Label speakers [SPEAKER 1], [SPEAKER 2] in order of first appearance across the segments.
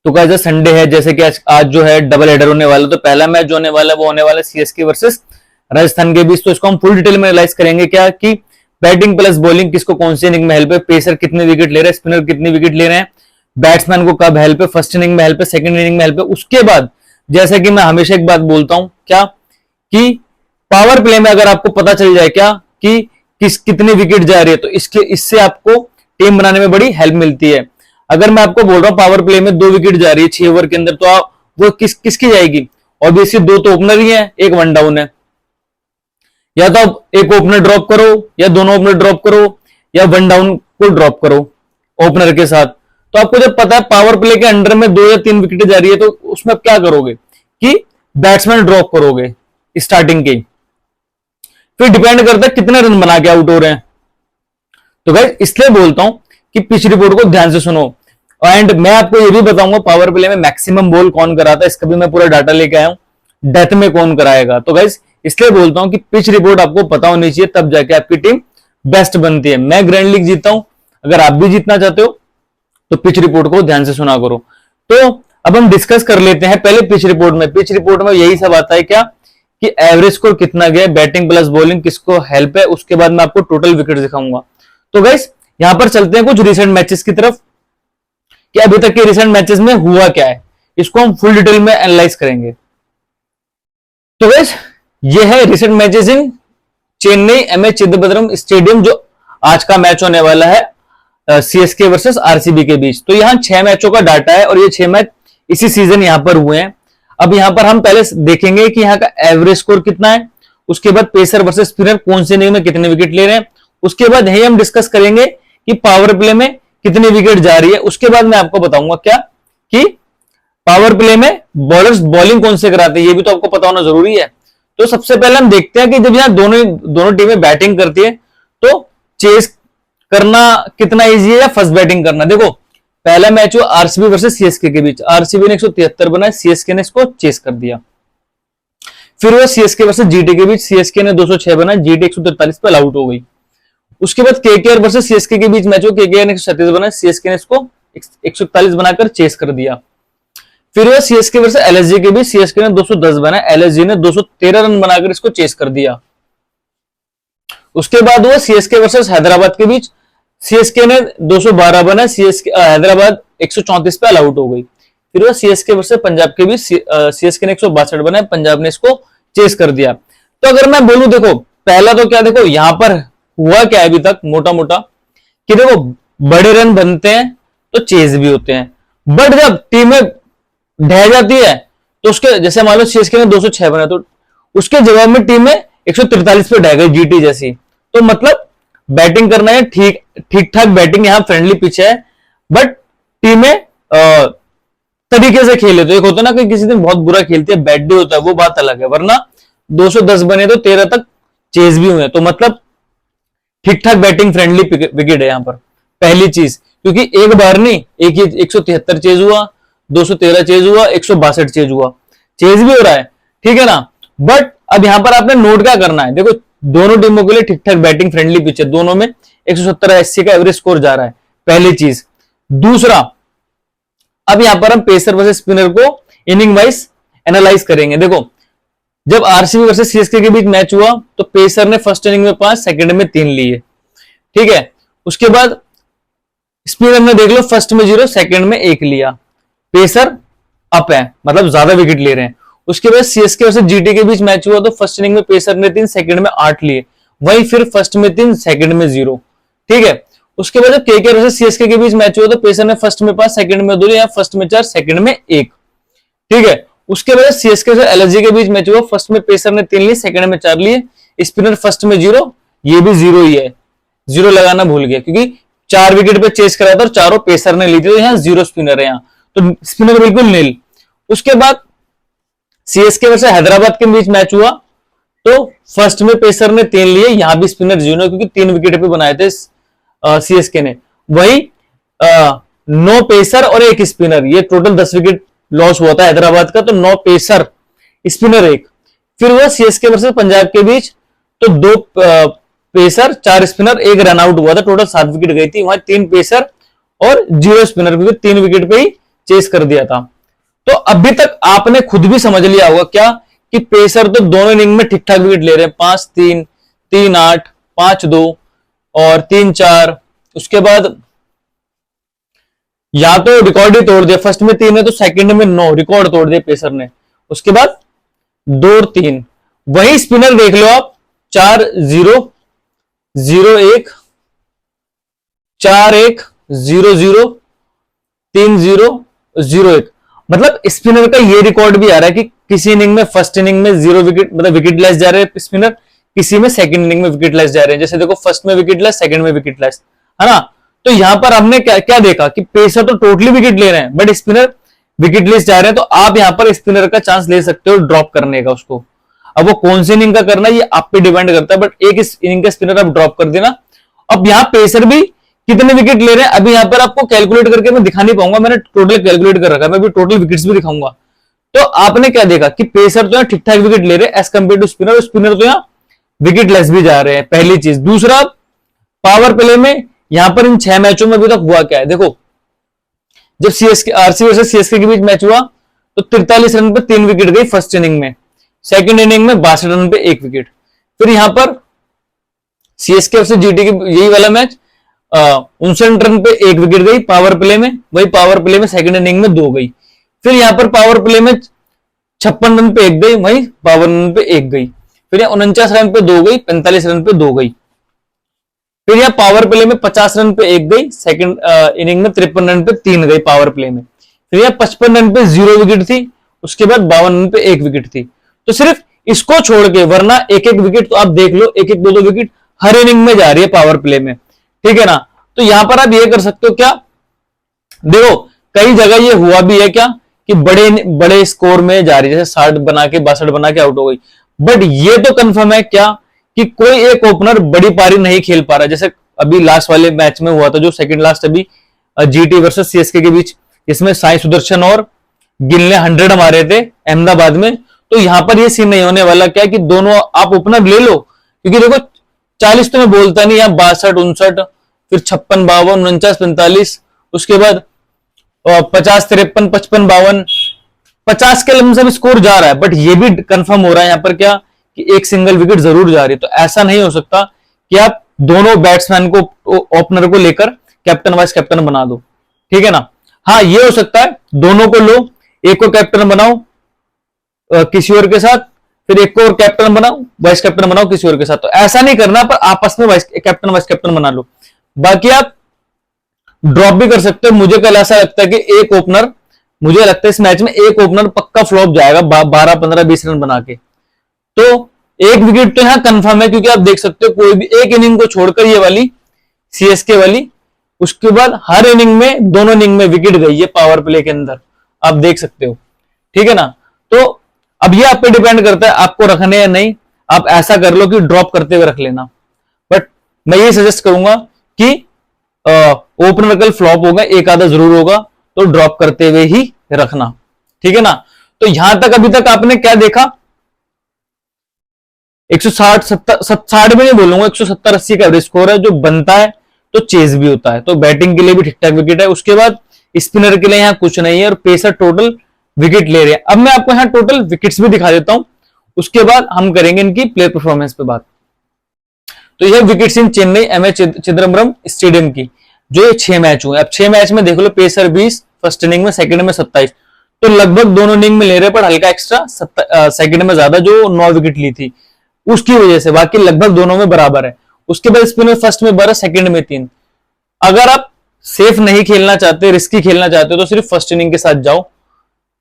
[SPEAKER 1] तो कैसे संडे है, जैसे कि आज जो है डबल हेडर होने वाला, तो पहला मैच जो होने वाला है वो होने वाला है सीएसके वर्सेस राजस्थान के बीच। तो इसको हम फुल डिटेल में एनालाइज करेंगे क्या कि बैटिंग प्लस बॉलिंग किसको कौन सी इनिंग में हेल्प है, पेसर कितने विकेट ले रहे हैं, स्पिनर कितने विकेट ले रहे हैं, बैट्समैन को कब हेल्प है, फर्स्ट इनिंग में हेल्प है, सेकंड इनिंग में हेल्प है। उसके बाद जैसे कि मैं हमेशा एक बात बोलता हूं क्या कि पावर प्ले में अगर आपको पता चल जाए क्या कि कितने विकेट जा रही है, तो इससे आपको टीम बनाने में बड़ी हेल्प मिलती है। अगर मैं आपको बोल रहा हूं पावर प्ले में 2 विकेट जा रही है 6 ओवर के अंदर, तो आप वो किसकी जाएगी, ऑब्वियसली 2 तो ओपनर ही है, एक वन डाउन है। या तो आप एक ओपनर ड्रॉप करो या दोनों ओपनर ड्रॉप करो या वन डाउन को ड्रॉप करो ओपनर के साथ। तो आपको जब पता है पावर प्ले के अंडर में 2 या 3 विकेट जा रही है, तो उसमें आप क्या करोगे कि बैट्समैन ड्रॉप करोगे स्टार्टिंग के, फिर डिपेंड करता है कितने रन बना के आउट हो रहे हैं। तो गाइस इसलिए बोलता हूं कि पिच रिपोर्ट को ध्यान से सुनो। एंड मैं आपको ये भी बताऊंगा पावर प्ले में मैक्सिमम बॉल कौन कराता है, इसका भी मैं पूरा डाटा लेके आया हूं, डेथ में कौन कराएगा। तो गाइस इसलिए बोलता हूं कि पिच रिपोर्ट आपको पता होनी चाहिए, तब जाके आपकी टीम बेस्ट बनती है। मैं ग्रैंड लीग जीता हूं, अगर आप भी जीतना चाहते हो तो पिच रिपोर्ट को ध्यान से सुना करो। तो अब हम डिस्कस कर लेते हैं पहले पिच रिपोर्ट में। पिच रिपोर्ट में यही सब आता है क्या कि एवरेज स्कोर कितना गया, बैटिंग प्लस बॉलिंग किसको हेल्प है, उसके बाद मैं आपको टोटल विकेट दिखाऊंगा। तो गाइस यहां पर चलते हैं कुछ रिसेंट मैचेस की तरफ कि अभी तक के रिसेंट मैचेस में हुआ क्या है, इसको हम फुल डिटेल में एनालाइज करेंगे। तो गाइस ये है recent matches in Chennai MA Chidambaram stadium, जो आज का मैच होने वाला है सीएसके वर्सेस आरसीबी के बीच। तो यहां 6 मैचों का डाटा है और ये 6 मैच इसी सीजन यहां पर हुए हैं। अब यहां पर हम पहले देखेंगे कि यहां का एवरेज स्कोर कितना है, उसके बाद पेसर वर्सेस स्पिनर कौन से इनिंग में कितने विकेट ले रहे हैं, उसके बाद यही हम डिस्कस करेंगे कि पावर प्ले में कितनी विकेट जा रही है। उसके बाद मैं आपको बताऊंगा क्या कि पावर प्ले में बॉलर्स बॉलिंग कौन से कराते हैं, ये भी तो आपको पता होना जरूरी है। तो सबसे पहले हम देखते हैं कि जब यहां दोनों टीमें बैटिंग करती है तो चेस करना कितना इजी है या फर्स्ट बैटिंग करना। देखो पहला मैच हुआ आरसीबी वर्सेस सीएसके के बीच, आरसीबी ने 173 बनाए, सीएसके ने इसको चेस कर दिया। फिर हुआ सीएसके वर्सेस जीटी के बीच, सीएसके ने 206 बनाए, जीटी 143 पे आउट हो गई। उसके बाद केकेआर वर्सेस सीएसके के बीच मैच हुआ, केकेआर ने 137 बनाए, सीएसके ने इसको 141 बनाकर चेस कर दिया। फिर हुआ सीएसके वर्सेस एलएसजी के बीच, सीएसके ने 210 बनाए, एलएसजी ने 213 रन बनाकर इसको चेस कर दिया। उसके बाद हुआ सीएसके वर्सेस हैदराबाद के बीच, सीएसके ने 212 बनाए, सीएसके हैदराबाद 134 पे आउट हो गई। फिर हुआ सीएसके वर्सेस पंजाब के बीच, सीएसके ने 162 बनाए, पंजाब ने इसको चेस कर दिया। तो अगर मैं बोलूं देखो पहला तो क्या, देखो यहां पर हुआ क्या है अभी तक मोटा मोटा कि देखो बड़े रन बनते हैं तो चेस भी होते हैं, बट जब टीमें ढह जाती है तो उसके जैसे मान लो सीएसके ने 206 बनाए तो उसके जवाब में टीमें 143 पे ढह गई जीटी जैसी। तो मतलब बैटिंग करना है, ठीक ठाक बैटिंग, यहां फ्रेंडली पिच है, बट टीमें तरीके से खेले। तो एक होता है ना कि किसी दिन बहुत बुरा खेलती है, बैड डे होता है, वो बात अलग है, वरना 210 बने तो 13 तक चेस भी हुए। तो मतलब ठीक ठाक बैटिंग फ्रेंडली विकेट है यहां पर पहली चीज, क्योंकि एक बार नहीं, एक ही 173 चेज हुआ, 213 चेज हुआ, 162 चेज हुआ, चेज भी हो रहा है, ठीक है ना। बट अब यहां पर आपने नोट क्या करना है, देखो दोनों टीमों के लिए ठीक ठाक बैटिंग फ्रेंडली पिच है, दोनों में 170-80 का एवरेज स्कोर जा रहा है, पहली चीज। दूसरा, अब यहां पर हम पेसर वर्सेस स्पिनर को इनिंग वाइज एनालाइज करेंगे। देखो जब आरसीबी वर्सेस सीएसके के बीच मैच हुआ तो पेसर ने फर्स्ट इनिंग में 5, सेकंड में 3 लिए, ठीक है। उसके बाद स्पिनर ने देख लो फर्स्ट में 0, सेकंड में 1 लिया, पेसर अप है, मतलब ज्यादा विकेट ले रहे हैं। उसके बाद सीएसके वर्सेस जीटी के बीच मैच हुआ तो फर्स्ट इनिंग में पेसर ने 3, सेकंड में 8 लिए, वहीं फिर फर्स्ट में 3, सेकंड में 0, ठीक है। उसके बाद जब केकेआर वर्सेस सीएसके के बीच मैच हुआ तो पेसर ने फर्स्ट में 5, सेकंड में 2 लिया, फर्स्ट में 4, सेकंड में 1, ठीक है। उसके बाद सीएसके से एलएसजी के बीच मैच हुआ, फर्स्ट में पेसर ने 3 लिए, सेकंड में 4 लिए, स्पिनर फर्स्ट में 0, ये भी 0 ही है, 0 लगाना भूल गया क्योंकि 4 विकेट पे चेस करा था और चारों पेसर ने ली थी, तो यहाँ 0 स्पिनर है, यहाँ तो स्पिनर बिल्कुल नील। उसके बाद सीएसके वर्सेस हैदराबाद के बीच मैच हुआ तो फर्स्ट में पेसर ने 3 लिए, यहां भी स्पिनर 0 क्योंकि 3 विकेट पे बनाए थे सीएसके ने, वही 9 पेसर और 1 स्पिनर, ये टोटल 10 विकेट लॉस हुआ था हैदराबाद का, तो 9 पेसर स्पिनर 1। फिर हुआ सीएसके वर्सेस पंजाब के बीच तो 2 पेसर 4 स्पिनर 1 रन आउट हुआ था, टोटल 7 विकेट गई थी, वहां 3 पेसर और 0 स्पिनर क्योंकि 3 विकेट पे ही चेस कर दिया था। तो अभी तक आपने खुद भी समझ लिया होगा क्या कि पेसर तो दोनों इनिंग में ठीक ठाक विकेट ले रहे हैं, 5-3, 3-8, 5-2 और 3-4। उसके बाद या तो रिकॉर्ड ही तोड़ दिया, फर्स्ट में 3 है तो सेकंड में 9 रिकॉर्ड तोड़ दिया पेसर ने। उसके बाद 2-3, वही स्पिनर देख लो आप, 4-0, 0-1, 4-1, 0-0, 3-0, 0-1। मतलब स्पिनर का ये रिकॉर्ड भी आ रहा है कि किसी इनिंग में फर्स्ट इनिंग में 0 विकेट, मतलब विकेट लेस जा रहे हैं स्पिनर, किसी में सेकंड इनिंग में विकेट लेस जा रहे हैं। जैसे देखो फर्स्ट में विकेट लेस, सेकंड में विकेट लेस, है ना। तो यहां पर हमने क्या क्या देखा कि पेसर तो टोटली विकेट ले रहे हैं बट स्पिनर विकेट लेस जा रहे हैं। तो आप यहां पर स्पिनर का चांस ले सकते हो ड्रॉप करने का उसको। अब वो कौन सी इनिंग का करना है ये आप पे डिपेंड करता है, बट एक इनिंग का स्पिनर आप ड्रॉप कर देना। अब यहां पेसर भी कितने विकेट ले रहे हैं अभी यहां पर आपको कैलकुलेट करके मैं दिखा नहीं पाऊंगा, मैंने टोटल कैलकुलेट कर रखा है, मैं भी टोटल विकेट्स भी दिखाऊंगा। तो आपने क्या देखा कि पेसर तो यहाँ ठीक ठाक विकेट ले रहे हैं as compare to spinner, spinner तो यहाँ विकेट लेस भी जा रहे हैं, पहली चीज। दूसरा, पावर प्ले में यहां पर इन 6 मैचों में अभी तक हुआ क्या है, देखो जब सीएसके आरसीबी वर्सेस सीएसके के बीच मैच हुआ तो 43 रन पे 3 विकेट गई फर्स्ट इनिंग में, सेकंड इनिंग में 62 रन पे 1 विकेट। फिर यहां पर सीएसके वर्सेस जीटी के यही वाला मैच 59 रन पे 1 विकेट गई पावर प्ले में, वही पावर प्ले में सेकंड इनिंग में 2 गई। फिर यहां पर पावर प्ले में 56 रन पे 1 गई, वही पावर रन पे 1 गई। फिर यहाँ 49 रन पे 2 गई, 45 रन पे 2 गई। फिर यहाँ पावर प्ले में 50 रन पे 1 गई, सेकंड इनिंग में 53 रन पे 3 गई पावर प्ले में। फिर यहाँ 55 रन पे 0 विकेट थी, उसके बाद 52 रन पे 1 विकेट थी। तो सिर्फ इसको छोड़ के वरना एक एक विकेट तो आप देख लो, एक एक 2-2 विकेट हर इनिंग में जा रही है पावर प्ले में, ठीक है ना। तो यहां पर आप ये कर सकते हो क्या, देखो कई जगह ये हुआ भी है क्या कि बड़े बड़े स्कोर में जा रही है, जैसे 60 बना के 62 बना के आउट हो गई। बट ये तो कंफर्म है क्या कि कोई एक ओपनर बड़ी पारी नहीं खेल पा रहा, जैसे अभी लास्ट वाले मैच में हुआ था जो सेकंड लास्ट अभी जीटी वर्सेस सीएसके के बीच, इसमें साई सुदर्शन और गिल ने 100 मारे थे अहमदाबाद में। तो यहां पर ये सीन नहीं होने वाला क्या कि दोनों आप ओपनर ले लो, क्योंकि देखो 40 तो मैं बोलता नहीं, यहाँ 62, 59, फिर 56, 52, 49, 45, उसके बाद 50, 53, 55, 52, 50 के लमसम स्कोर जा रहा है। बट ये भी कंफर्म हो रहा है यहाँ पर क्या कि एक सिंगल विकेट जरूर जा रही है। तो ऐसा नहीं हो सकता कि आप दोनों बैट्समैन को, ओपनर को लेकर कैप्टन वाइस कैप्टन बना दो, ठीक है ना। हाँ ये हो सकता है दोनों को लो, एक को कैप्टन बनाओ किसी और के साथ, फिर एक को और कैप्टन बनाओ, वाइस कैप्टन बनाओ किसी और के साथ। तो ऐसा नहीं करना, पर आपस में वाइस कैप्टन बना लो। बाकी आप ड्रॉप भी कर सकते हो। मुझे कल ऐसा लगता है कि एक ओपनर, मुझे लगता है इस मैच में एक ओपनर पक्का फ्लॉप जाएगा 12, 15, 20 रन बना के। तो एक विकेट तो यहां कंफर्म है, क्योंकि आप देख सकते हो कोई भी एक इनिंग को छोड़कर ये वाली सीएसके वाली, उसके बाद हर इनिंग में, दोनों इनिंग में विकेट गई है पावर प्ले के अंदर, आप देख सकते हो, ठीक है ना। तो अब ये आप पे डिपेंड करता है आपको रखने या नहीं। आप ऐसा कर लो कि ड्रॉप करते हुए रख लेना, बट मैं ये सजेस्ट करूंगा कि ओपनर कल फ्लॉप होगा, एक आधा जरूर होगा, तो ड्रॉप करते हुए ही रखना, ठीक है ना। तो यहां तक अभी तक आपने क्या देखा, 160 भी नहीं बोलूंगा, 170-80 का एवरेज स्कोर है जो बनता है, तो चेज भी होता है, तो बैटिंग के लिए भी ठीक ठाक विकेट है। उसके बाद स्पिनर के लिए यहां कुछ नहीं है और पेसर टोटल विकेट ले रहे हैं। अब मैं आपको यहां टोटल विकेट्स भी दिखा देता हूं, उसके बाद हम करेंगे इनकी प्लेयर परफॉर्मेंस पे बात। तो यह wickets in Chennai MA Chidambaram stadium की, जो ये 6 मैच हुए। अब 6 मैच में देख लो, पेसर 20 फर्स्ट इनिंग में, सेकंड में 27, तो लगभग दोनों इनिंग में ले रहे, पर हल्का एक्स्ट्रा सेकंड में ज्यादा जो 9 विकेट ली थी उसकी वजह से, बाकी लगभग दोनों में बराबर है। उसके बाद स्पिनर फर्स्ट में 12, सेकंड में 3। अगर आप सेफ नहीं खेलना चाहते, रिस्की खेलना चाहते हो, तो सिर्फ फर्स्ट इनिंग के साथ जाओ।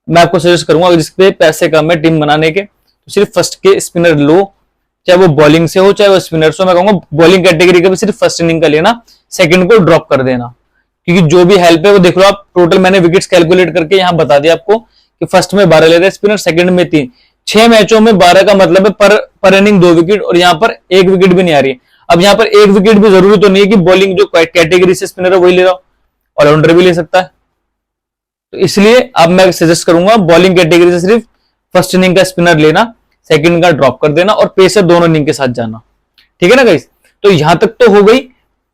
[SPEAKER 1] मैं आपको सजेस्ट करूंगा, जिसपे पैसे कम है टीम बनाने के, तो सिर्फ फर्स्ट के स्पिनर लो, चाहे वो बॉलिंग से हो चाहे वो स्पिनर से हो। मैं कहूंगा बॉलिंग कैटेगरी का भी सिर्फ फर्स्ट इनिंग का लेना, सेकंड को ड्रॉप कर देना, क्योंकि जो भी हेल्प है वो देख लो आप। टोटल मैंने विकेट्स कैलकुलेट करके यहां बता दिया आपको कि फर्स्ट में 12 ले रहे स्पिनर, सेकंड में 3। 6 मैचों में 12 का मतलब है पर इनिंग 2 विकेट, और यहाँ पर 1 विकेट भी नहीं आ रही है। अब यहाँ पर 1 विकेट भी जरूरी तो नहीं है कि बॉलिंग जो कैटेगरी से स्पिनर है वही ले रहा हो, ऑलराउंडर भी ले सकता है। तो इसलिए अब मैं सजेस्ट करूंगा बॉलिंग कैटेगरी से सिर्फ फर्स्ट इनिंग का स्पिनर लेना, सेकंड का ड्रॉप कर देना, और पेसर दोनों इनिंग के साथ जाना, ठीक है ना गाइस। तो यहां तक तो हो गई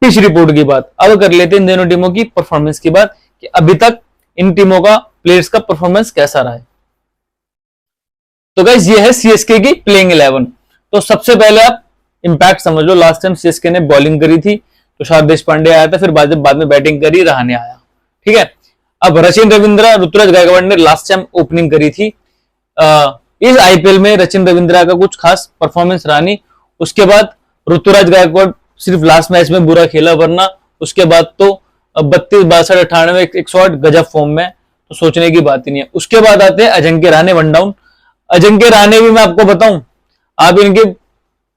[SPEAKER 1] पिच रिपोर्ट की बात। अब कर लेते हैं इन दोनों टीमों की परफॉर्मेंस की बात, कि अभी तक इन टीमों का प्लेयर्स का परफॉर्मेंस कैसा रहा है। तो गाइस ये है सीएसके की प्लेइंग 11। तो सबसे पहले आप इंपैक्ट समझ लो, लास्ट टाइम सीएसके ने बॉलिंग करी थी, तुषार देशपांडे आया था, फिर बाद में बैटिंग करी, रहाणे आया, ठीक है। अब रचिन रविंद्रा, ऋतुराज गायकवाड़ ने लास्ट टाइम ओपनिंग करी थी। इस आईपीएल में रचिन रविंद्रा का कुछ खास परफॉर्मेंस रहा नहीं। उसके बाद ऋतुराज गायकवाड़ सिर्फ लास्ट मैच में बुरा खेला, वरना उसके बाद तो 32, 62, 98, 108 गजब फॉर्म में, तो सोचने की बात ही नहीं है। उसके बाद आते हैं अजिंक्य रहाणे, वन डाउन। अजिंक्य रहाणे भी मैं आपको बताऊं, आप इनके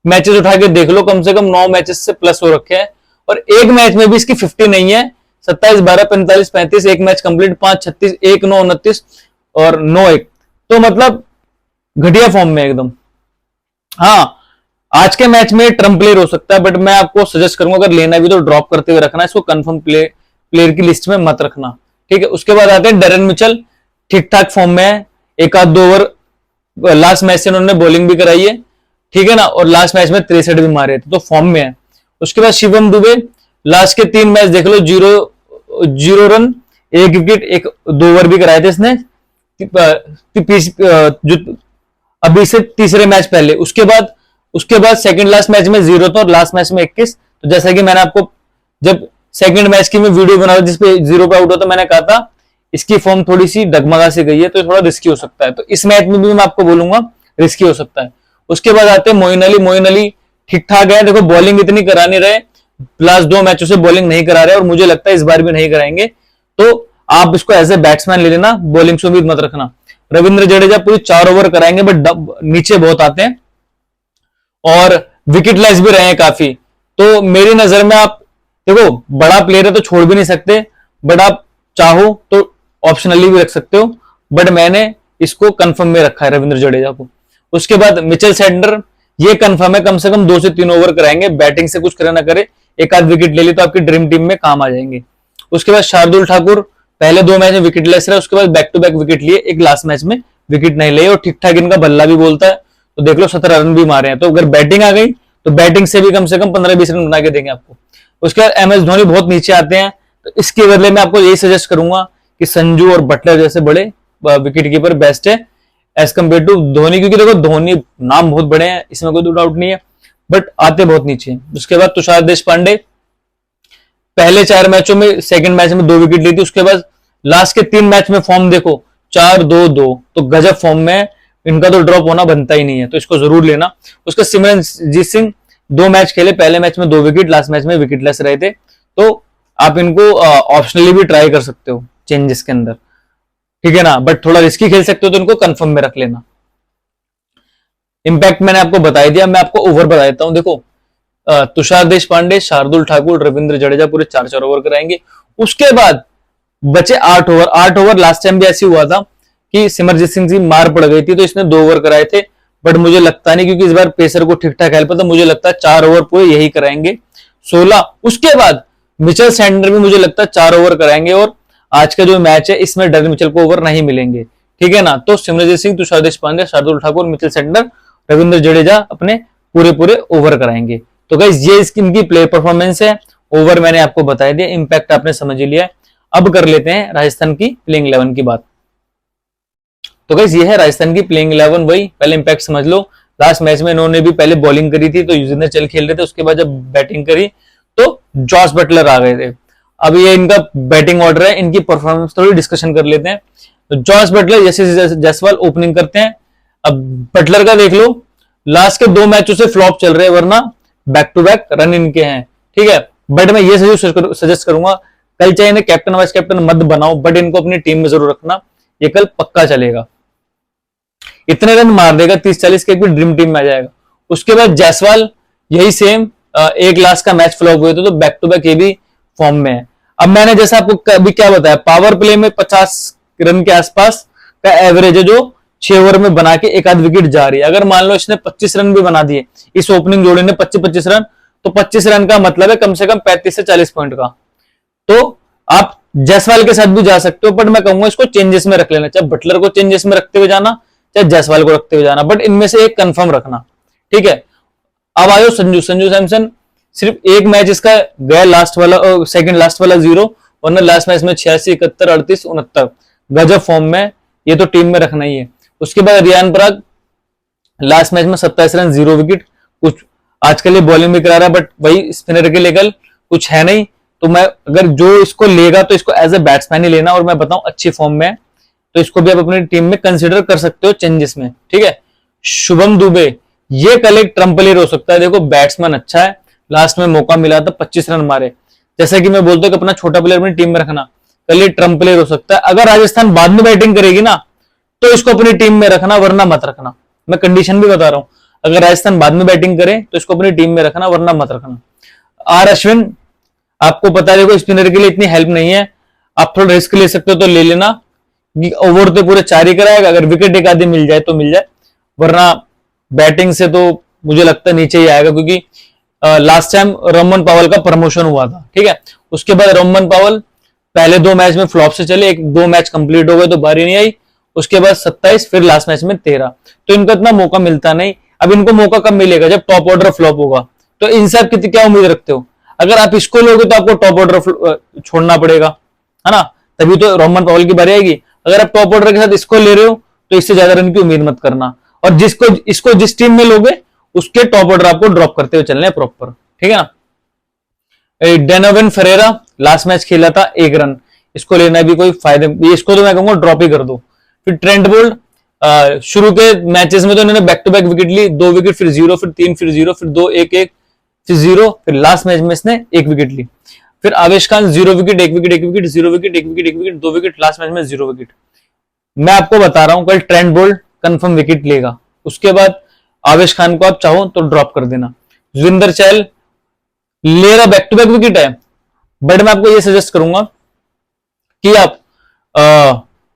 [SPEAKER 1] मैचेस उठा के देख लो, कम से कम 9 मैचेस से प्लस हो रखे हैं, और एक मैच में भी इसकी 50 नहीं है। 27, 12, 45, 35, एक मैच कंप्लीट, 5, 36, 1, 9, 29 और 9, 1, तो मतलब घटिया फॉर्म में एकदम। हाँ, आज के मैच में ट्रम्प प्लेयर हो सकता है, बट मैं आपको सजेस्ट करूंगा अगर लेना भी तो ड्रॉप करते हुए रखना, इसको कंफर्म प्लेयर की लिस्ट में मत रखना, ठीक है। उसके बाद आते हैं डेरन मिचेल, ठीक ठाक फॉर्म में है, एक आध 2 ओवर लास्ट मैच से उन्होंने बॉलिंग भी कराई है, ठीक है ना, और लास्ट मैच में 63 भी मारे थे, तो फॉर्म में है। उसके बाद शिवम दुबे, लास्ट के 3 मैच देख लो, 0 रन, 1 विकेट, 2 ओवर भी कराए थे इसने, जो अभी से तीसरे मैच पहले। उसके बाद सेकंड लास्ट मैच में 0 था और लास्ट मैच में 21। तो जैसा कि मैंने आपको जब सेकंड मैच की मैं वीडियो बना जिसपे 0 पे आउट हुआ, तो मैंने कहा था इसकी फॉर्म थोड़ी सी डगमगा से गई है, तो थोड़ा रिस्की हो सकता है, तो इस मैच में भी मैं आपको बोलूंगा रिस्की हो सकता है। उसके बाद आते हैं मोइन अली ठीक ठाक है, देखो बॉलिंग इतनी करा नहीं रहे, लास्ट 2 मैचों से बॉलिंग नहीं करा रहे, और मुझे लगता है इस बार भी नहीं कराएंगे, तो आप इसको एज ए बैट्समैन ले लेना, बॉलिंग से उम्मीद मत रखना। रविंद्र जडेजा पूरी 4 ओवर कराएंगे, बट नीचे बहुत आते हैं और विकेट लेस भी रहे हैं काफी, तो मेरी नजर में आप देखो बड़ा प्लेयर है तो छोड़ भी नहीं सकते, बट आप चाहो तो ऑप्शनली भी रख सकते हो, बट मैंने इसको कंफर्म में रखा है रविंद्र जडेजा को। उसके बाद मिचेल सैंटनर, ये कंफर्म है, कम से कम 2 से 3 ओवर कराएंगे, बैटिंग से कुछ करे ना करे, एक आध विकेट ले ली तो आपकी ड्रीम टीम में काम आ जाएंगे। उसके बाद शार्दुल ठाकुर, पहले 2 मैच में विकेट लेस रहा, उसके बाद बैक टू बैक विकेट लिए, एक लास्ट मैच में विकेट नहीं लिए, और ठीक ठाक इनका बल्ला भी बोलता है, तो देख लो 17 रन भी मारे हैं, तो अगर बैटिंग आ गई तो बैटिंग से भी कम 15-20 रन बना के देंगे आपको। उसके बाद एमएस धोनी बहुत नीचे आते हैं, तो इसके बदले में आपको यही सजेस्ट करूंगा कि संजू और बटलर जैसे बड़े विकेट कीपर बेस्ट है एज कम्पेयर टू धोनी, क्योंकि देखो धोनी नाम बहुत बड़े हैं, इसमें कोई डाउट नहीं है, बट आते बहुत नीचे हैं। उसके बाद तुषार देशपांडे, पहले 4 मैचों में सेकंड मैच में 2 विकेट ली थी, उसके बाद लास्ट के 3 मैच में फॉर्म देखो 4-2-2, तो गजब फॉर्म में, इनका तो ड्रॉप होना बनता ही नहीं है, तो इसको जरूर लेना। उसके सिमरनजीत सिंह 2 मैच खेले, पहले मैच में 2 विकेट, लास्ट मैच में विकेट लेस रहे थे, तो आप इनको ऑप्शनली भी ट्राई कर सकते हो चेंजेस के अंदर, ठीक है ना, बट थोड़ा रिस्की खेल सकते हो तो इनको कंफर्म में रख लेना। इंपैक्ट मैंने आपको बता दिया, मैं आपको ओवर बता देता हूं। देखो तुषार देशपांडे, शार्दुल ठाकुर, रविंद्र जडेजा पूरे 4-4 ओवर कराएंगे। उसके बाद बचे 8 ओवर। 8 ओवर लास्ट टाइम भी ऐसी हुआ था कि सिमरजीत सिंह की मार पड़ गई थी, तो इसने 2 ओवर कराए थे, बट मुझे लगता नहीं, क्योंकि इस बार पेसर को ठीक ठाक हेल्प है, तो मुझे लगता है 4 ओवर पूरे यही कराएंगे, 16। उसके बाद मिचेल सैंटनर भी मुझे लगता है 4 ओवर कराएंगे, और आज का जो मैच है इसमें डेरन मिचेल को ओवर नहीं मिलेंगे, ठीक है ना। तो सिमरजीत सिंह, तुषार देशपांडे, शार्दुल ठाकुर, मिचेल सैंटनर, रविंद्र जडेजा अपने पूरे ओवर कराएंगे। तो गाइस ये इनकी प्ले परफॉर्मेंस है, ओवर मैंने आपको बता दिया, इंपैक्ट आपने समझ लिया है। अब कर लेते हैं राजस्थान की प्लेइंग 11 की बात। तो गाइस ये है राजस्थान की प्लेइंग 11, वही पहले इंपैक्ट समझ लो। लास्ट मैच में इन्होंने भी पहले बॉलिंग करी थी, तो युजवेंद्र चहल खेल रहे थे, उसके बाद जब बैटिंग करी तो जॉस बटलर आ गए थे। अब ये इनका बैटिंग ऑर्डर है, इनकी परफॉर्मेंस थोड़ी डिस्कशन कर लेते हैं। तो जॉस बटलर, यशस्वी जायसवाल ओपनिंग करते हैं। अब बटलर का देख लो, लास्ट के 2 मैचों से फ्लॉप चल रहे हैं, वरना बैक टू बैक रन इनके हैं, ठीक है। बट मैं ये सजेस्ट करूंगा, कल चाहे इन्हें कैप्टन वाइस कैप्टन मत बनाओ, बट इनको अपनी टीम में जरूर रखना, ये कल पक्का चलेगा। इतने रन मार देगा 30-40 के, एक भी ड्रीम टीम में आ जाएगा। उसके बाद जायसवाल, यही सेम, एक लास्ट का मैच फ्लॉप हुए थे, तो बैक टू बैक ये भी फॉर्म में है। अब मैंने जैसा आपको अभी क्या बताया, पावर प्ले में 50 रन के आसपास का एवरेज है, जो 6 ओवर में बना के एक आध विकेट जा रही है। अगर मान लो इसने 25 रन भी बना दिए, इस ओपनिंग जोड़ी ने 25-25 रन, तो 25 रन का मतलब है कम से कम 35 से 40 पॉइंट का। तो आप जायसवाल के साथ भी जा सकते हो, बट मैं कहूंगा इसको चेंजेस में रख लेना, चाहे बटलर को चेंजेस में रखते हुए जाना, चाहे जायसवाल को रखते हुए जाना, बट इनमें से एक कंफर्म रखना, ठीक है। अब आयो संजू सैमसन, सिर्फ एक मैच इसका गया लास्ट वाला, सेकंड लास्ट वाला 0, वरना लास्ट मैच में 86, 71, 38, 69 गजब फॉर्म में, ये तो टीम में रखना ही है। उसके बाद रियान पराग लास्ट मैच में 27 रन 0 विकेट, कुछ आजकल ये बॉलिंग भी करा रहा है बट वही स्पिनर के लेकर कुछ है नहीं, तो मैं अगर जो इसको लेगा तो इसको एज ए बैट्समैन ही लेना, और मैं बताऊं अच्छी फॉर्म में, तो इसको भी आप अपनी टीम में कंसीडर कर सकते हो चेंजेस में, ठीक है। शुभम दुबे, ये कल एक ट्रम्प प्लेयर हो सकता है, देखो बैट्समैन अच्छा है, लास्ट में मौका मिला था 25 रन मारे, जैसा कि मैं बोलता हूं कि अपना छोटा प्लेयर अपनी टीम में रखना, कल ये ट्रम्प प्लेयर हो सकता है। अगर राजस्थान बाद में बैटिंग करेगी ना तो इसको अपनी टीम में रखना, वरना मत रखना, मैं कंडीशन भी बता रहा हूं, अगर राजस्थान बाद में बैटिंग करे तो इसको अपनी टीम में रखना, वरना मत रखना। आर अश्विन, आपको पता है देखो स्पिनर के लिए इतनी हेल्प नहीं है, आप थोड़ा रिस्क ले सकते हो तो ले लेना, ओवर तो पूरे 4 ही कराएगा, अगर विकेट एक आधी मिल जाए तो मिल जाए, वरना बैटिंग से तो मुझे लगता है नीचे ही आएगा, क्योंकि लास्ट टाइम रोमन पावल का प्रमोशन हुआ था, ठीक है। उसके बाद रोमन पावल पहले 2 मैच में फ्लॉप से चले, 1-2 मैच कंप्लीट हो गए तो बारी नहीं आई, उसके बाद 27, फिर लास्ट मैच में 13, तो इनको इतना मौका मिलता नहीं। अब इनको मौका कब मिलेगा, जब टॉप ऑर्डर फ्लॉप होगा, तो इनसे आप कितनी क्या उम्मीद रखते हो, अगर आप इसको लोगे तो आपको टॉप ऑर्डर छोड़ना पड़ेगा, है ना, तभी तो रोमन पावल की बारी आएगी। अगर आप टॉप ऑर्डर के साथ इसको ले रहे हो तो इससे ज्यादा रन की उम्मीद मत करना, और इसको जिस टीम में लोगे उसके टॉप ऑर्डर आपको ड्रॉप करते हुए चलने प्रॉपर, ठीक है ना। डेनोवन फेरेरा लास्ट मैच खेला था 1 रन, इसको लेना भी कोई फायदे, इसको तो मैं कहूंगा ड्रॉप ही कर दो। फिर ट्रेंट बोल्ट, शुरू के मैचेस में तो इन्होंने बैक टू बैक विकेट ली, 2 विकेट फिर 0, फिर 3 फिर 0, फिर 2 1 1 फिर 0, फिर लास्ट मैच में इसने 1 विकेट ली। फिर आवेश Khan 0 wicket 1 wicket 1 wicket 0 wicket 1 wicket 1 wicket 2 wicket, last match में 0 विकेट। मैं आपको बता रहा हूं कल ट्रेंट बोल्ट कंफर्म विकेट लेगा, उसके बाद आवेश खान को आप चाहो तो ड्रॉप कर देना। जोगिंदर चहल ले रहा, बैक टू बैक विकेट है, बट मैं आपको ये सजेस्ट करूंगा कि आप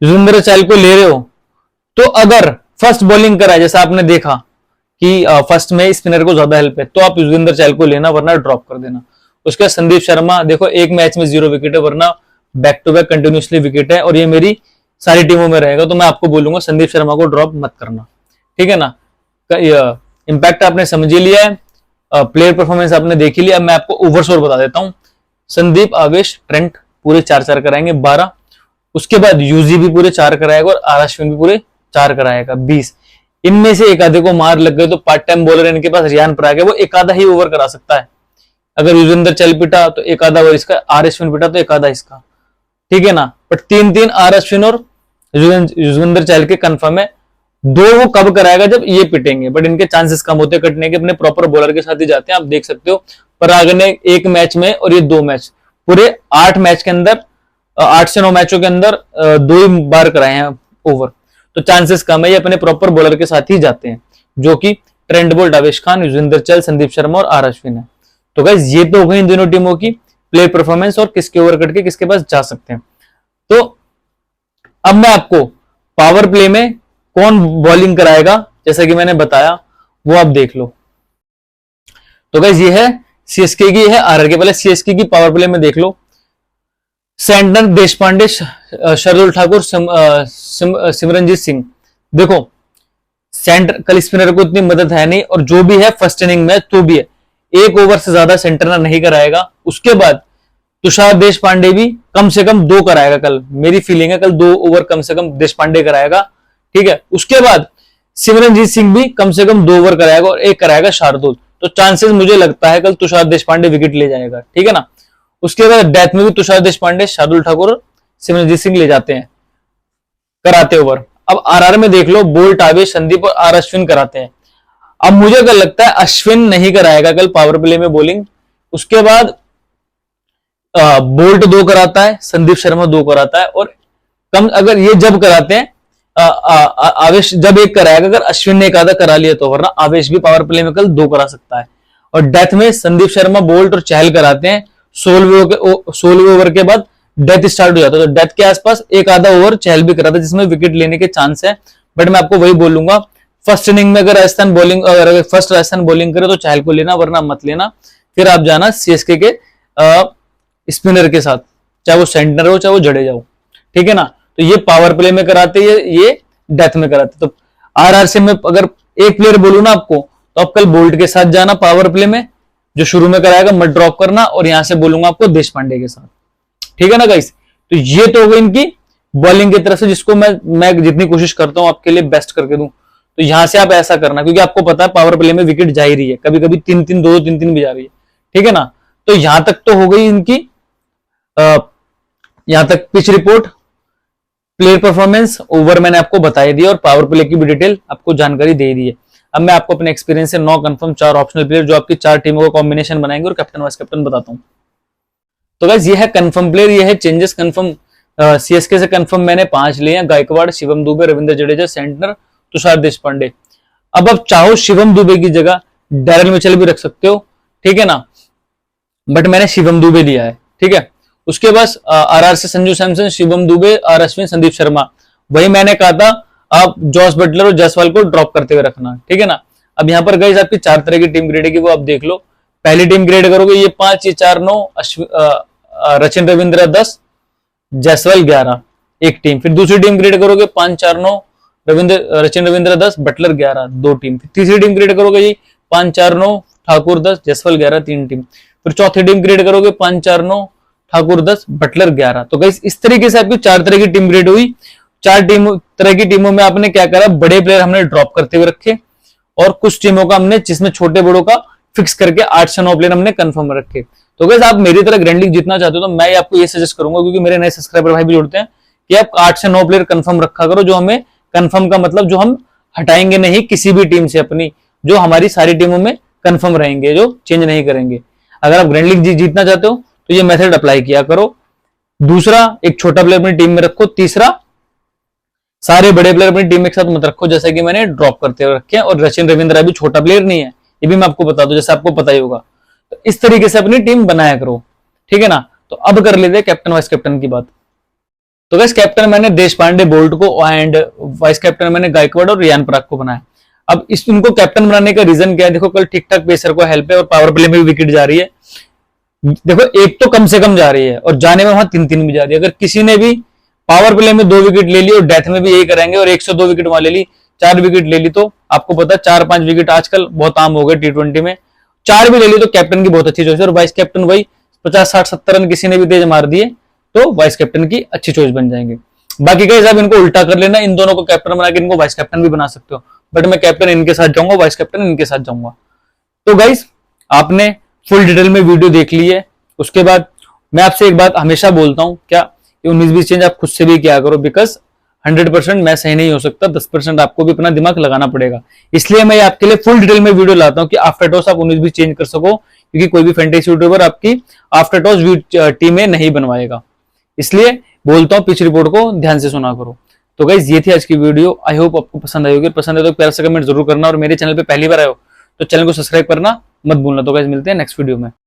[SPEAKER 1] जोगिंदर चहल को ले रहे हो तो अगर फर्स्ट बॉलिंग कराए, जैसा आपने देखा कि फर्स्ट में स्पिनर को ज्यादा हेल्प है, तो आप जोगिंदर चहल को लेना, वरना ड्रॉप कर देना। उसके बाद संदीप शर्मा, देखो एक मैच में 0 विकेट है, वरना back to back continuously wicket है, और ये मेरी सारी टीमों में रहेगा, तो मैं आपको बोलूंगा संदीप शर्मा को ड्रॉप मत करना, ठीक है ना। इंपैक्ट आपने समझ ही लिया है, प्लेयर परफॉर्मेंस आपने देख ही लिया। मैं आपको ओवरस्कोर बता देता हूं, संदीप, आवेश, ट्रेंट पूरे 4-4 कराएंगे 12, उसके बाद यूजी भी पूरे 4 कराएगा, और आर अश्विन भी पूरे 4 कराएगा 20। इनमें से एक आधे को मार लग गए तो पार्ट टाइम बॉलर इनके पास रियान पराग है, वो एक आधा ही ओवर करा सकता है। अगर युजवेंद्र चहल पिटा तो एक आधा ओवर इसका, आर अश्विन पिटा तो एक आधा इसका, ठीक है ना। बट 3-3 आर अश्विन और युजवेंद्र चहल के कंफर्म है, 2 वो कब कराएगा जब ये पिटेंगे, बट इनके चांसेस कम होते कटने के, अपने प्रॉपर बॉलर के साथ ही जाते हैं। आप देख सकते हो पराग ने 1 मैच में और ये 2 मैच, पूरे 8 मैच के अंदर 8 से 9 मैचों के अंदर 2 ही बार कराए हैं ओवर, तो चांसेस कम है, ये अपने प्रॉपर बॉलर के साथ ही जाते हैं, जो कि ट्रेंट बोल्ट, आवेश खान, युजवेंद्र चहल, संदीप शर्मा और आर अश्विन है। तो गाइस ये तो हो गई इन दोनों टीमों की प्ले परफॉर्मेंस और किसके ओवर कट के किसके पास जा सकते हैं। तो अब मैं आपको पावर प्ले में कौन बॉलिंग कराएगा, जैसा कि मैंने बताया, वो आप देख लो। तो गाइस ये है सीएसके की, है आरआर के। पहले सीएसके की पावर प्ले में देख लो, सैंटनर, देशपांडे, शार्दुल ठाकुर, सिमरनजीत सिंह। देखो सेंटर कल स्पिनर को इतनी मदद है नहीं, और जो भी है फर्स्ट इनिंग में तो भी है, 1 ओवर से ज्यादा सेंटर नहीं कराएगा। उसके बाद तुषार देशपांडे भी कम से कम 2 कराएगा कल, मेरी फीलिंग है कल 2 ओवर कम से कम देशपांडे कराएगा, ठीक है। उसके बाद सिमरनजीत सिंह भी कम से कम 2 ओवर कराएगा और 1 कराएगा शार्दुल। तो चांसेस मुझे लगता है कल तुषार देशपांडे विकेट ले जाएगा, ठीक है ना। उसके बाद डेथ में भी तुषार देशपांडे, शार्दुल ठाकुर, सिमरनजीत सिंह ले जाते हैं, कराते ओवर। अब आरआर में देख लो, बोल्ट, आवेश, संदीप और आर अश्विन कराते हैं। अब मुझे कल लगता है अश्विन नहीं कराएगा कल पावर प्ले में बॉलिंग। उसके बाद बोल्ट 2 कराता है, संदीप शर्मा 2 कराता है, और कम अगर ये जब कराते हैं आवेश जब 1 कराएगा, अगर अश्विन ने एक आधा करा लिया तो, वरना आवेश भी पावर प्ले में कल 2 करा सकता है। और डेथ में संदीप शर्मा, बोल्ट और चहल कराते हैं। 16वें ओवर के बाद डेथ स्टार्ट हो जाता है, तो डेथ के आसपास एक आधा ओवर चहल भी कराता है, जिसमें विकेट लेने के चांस है। बट मैं आपको वही बोलूंगा, फर्स्ट इनिंग में अगर राजस्थान बॉलिंग, अगर फर्स्ट राजस्थान बॉलिंग करे तो चहल को लेना, वरना मत लेना। फिर आप जाना सीएसके के स्पिनर के साथ, चाहे वो सेंटर हो चाहे वो जडेजा हो, ठीक है ना। तो ये पावर प्ले में कराते हैं, ये डेथ में कराते। तो आरआर से मैं अगर एक प्लेयर बोलू ना आपको, तो आप कल बोल्ट के साथ जाना पावर प्ले में, जो शुरू में कराएगा, मत ड्रॉप करना। और यहां से बोलूंगा आपको देशपांडे के साथ, ठीक है ना गाइस। तो ये तो हो गई इनकी बॉलिंग की तरफ से, जिसको मैं जितनी कोशिश करता हूं आपके लिए बेस्ट करके दूं। तो यहां से आप ऐसा करना, क्योंकि आपको पता है पावर प्ले में विकेट जा ही रही है, कभी कभी 3-3, 2-2, 3-3 भी जा रही है, ठीक है ना। तो यहां तक तो हो गई इनकी, यहां तक pitch report, player performance, over मैंने आपको बताई दी और पावर प्ले की भी डिटेल आपको जानकारी दे दी है। अब मैं आपको अपने एक्सपीरियंस से 9 कंफर्म 4 ऑप्शनल प्लेयर जो आपकी 4 टीमों का कॉम्बिनेशन बनाएंगे और कैप्टन वाइस कैप्टन बताता हूं। तो गाइस ये है कंफर्म प्लेयर, ये है चेंजेस कंफर्म। सीएसके से कंफर्म मैंने 5 लिए हैं, गायकवाड़, शिवम दुबे, रविंद्र जडेजा, सेंटनर, तुषार देशपांडे। अब आप चाहो शिवम दुबे की जगह डैरेल मिचेल भी रख सकते हो, ठीक है ना, बट मैंने शिवम दुबे लिया है, ठीक है। उसके बाद आरआर से संजू सैमसन, शिवम दुबे, आर अश्विन, संदीप शर्मा। वही मैंने कहा था आप जॉस बटलर और जायसवाल को ड्रॉप करते हुए रखना, ठीक है ना। अब यहाँ पर गाइस आपकी 4 तरह की टीम ग्रेड है, वो आप देख लो। पहली टीम ग्रेड करोगे ये 5, ये 4, 9, रचिन रविंद्र 10, जायसवाल 11 एक टीम। फिर दूसरी टीम ग्रेड करोगे 5, 4, 9, रचिन रविंद्र 10, बटलर 11 2 टीम। फिर तीसरी टीम ग्रेड करोगे ये 5, 4, 9, ठाकुर 10, जायसवाल 11 3 टीम। फिर चौथी टीम ग्रेड करोगे 5, 4, 9, ठाकुर 10, बटलर 11। तो गाइस इस तरीके से आपकी 4 तरह की टीम ग्रेड हुई। 4 तरह की टीमों में आपने क्या करा, बड़े प्लेयर हमने ड्रॉप करते हुए रखे, और कुछ टीमों का हमने जिसमें छोटे बड़ों का फिक्स करके 8 से 9 प्लेयर हमने कंफर्म रखे। तो गाइस आप मेरी तरह ग्रैंड लीग जीतना चाहते हो तो मैं आपको ये सजेस्ट करूंगा, क्योंकि मेरे नए सब्सक्राइबर भाई भी जुड़ते हैं, कि आप 8 से 9 प्लेयर कंफर्म रखा करो, जो हमें कंफर्म का मतलब जो हम हटाएंगे नहीं किसी भी टीम से अपनी, जो हमारी सारी टीमों में कंफर्म रहेंगे, जो चेंज नहीं करेंगे। अगर आप ग्रैंड लीग जीतना चाहते हो तो ये मेथड अप्लाई किया करो। दूसरा, एक छोटा प्लेयर अपनी टीम में रखो। तीसरा, सारे बड़े प्लेयर अपनी टीम में एक साथ मत रखो, जैसे कि मैंने ड्रॉप करते हुए रखे हैं। और रचिन रविंद्र अभी छोटा प्लेयर नहीं है, ये भी मैं आपको बता दूं, जैसे आपको पता ही होगा। तो इस तरीके से अपनी टीम बनाया करो, ठीक है ना। तो अब कर लेते हैं कैप्टन वाइस कैप्टन की बात। तो गाइस कैप्टन मैंने देशपांडे, बोल्ट को, एंड वाइस कैप्टन मैंने गायकवाड़ और रियान पराग को बनाया। अब इनको कैप्टन बनाने का रीजन क्या है, देखो कल ठीक ठाक पेसर को हेल्प है और पावर प्ले में भी विकेट जा रही है। देखो एक तो कम से कम जा रही है और जाने में वहां 3-3 भी जा रही है। अगर किसी ने भी पावर प्ले में 2 विकेट ले ली और डेथ में भी यही करेंगे और 102 विकेट वहां ले ली, 4 विकेट ले ली, तो आपको पता है 4-5 विकेट आजकल बहुत आम हो गए T20 में। 4 भी ले ली तो कैप्टन की बहुत अच्छी चॉइस है। और वाइस कैप्टन वही 50, 60, 70 रन किसी ने भी तेज मार दिए तो वाइस कैप्टन की अच्छी चॉइस बन जाएंगे। बाकी गाइस आप इनको उल्टा कर लेना, इन दोनों को कैप्टन बना के इनको वाइस कैप्टन भी बना सकते हो, बट मैं कैप्टन इनके साथ जाऊंगा, वाइस कैप्टन इनके साथ जाऊंगा। तो गाइस आपने फुल डिटेल में वीडियो देख ली है। उसके बाद मैं आपसे एक बात हमेशा बोलता हूं, क्या 19-20 चेंज आप खुद से भी किया करो, बिकॉज 100% मैं सही नहीं हो सकता, 10% आपको भी अपना दिमाग लगाना पड़ेगा। इसलिए मैं आपके लिए फुल डिटेल में वीडियो लाता हूं कि आफ्टर टॉस आप 19-20 चेंज कर सको, क्योंकि कोई भी फैंटेसी यूट्यूबर आपकी आफ्टर टॉस टीमें नहीं बनवाएगा। इसलिए बोलता हूं पिच रिपोर्ट को ध्यान से सुना करो। तो गाइस ये थी आज की वीडियो, आई होप आपको पसंद आई होगी। पसंद है तो प्यार से कमेंट जरूर करना, और मेरे चैनल पे पहली बार आए हो तो चैनल को सब्सक्राइब करना मत भूलना। तो गाइस मिलते हैं नेक्स्ट वीडियो में।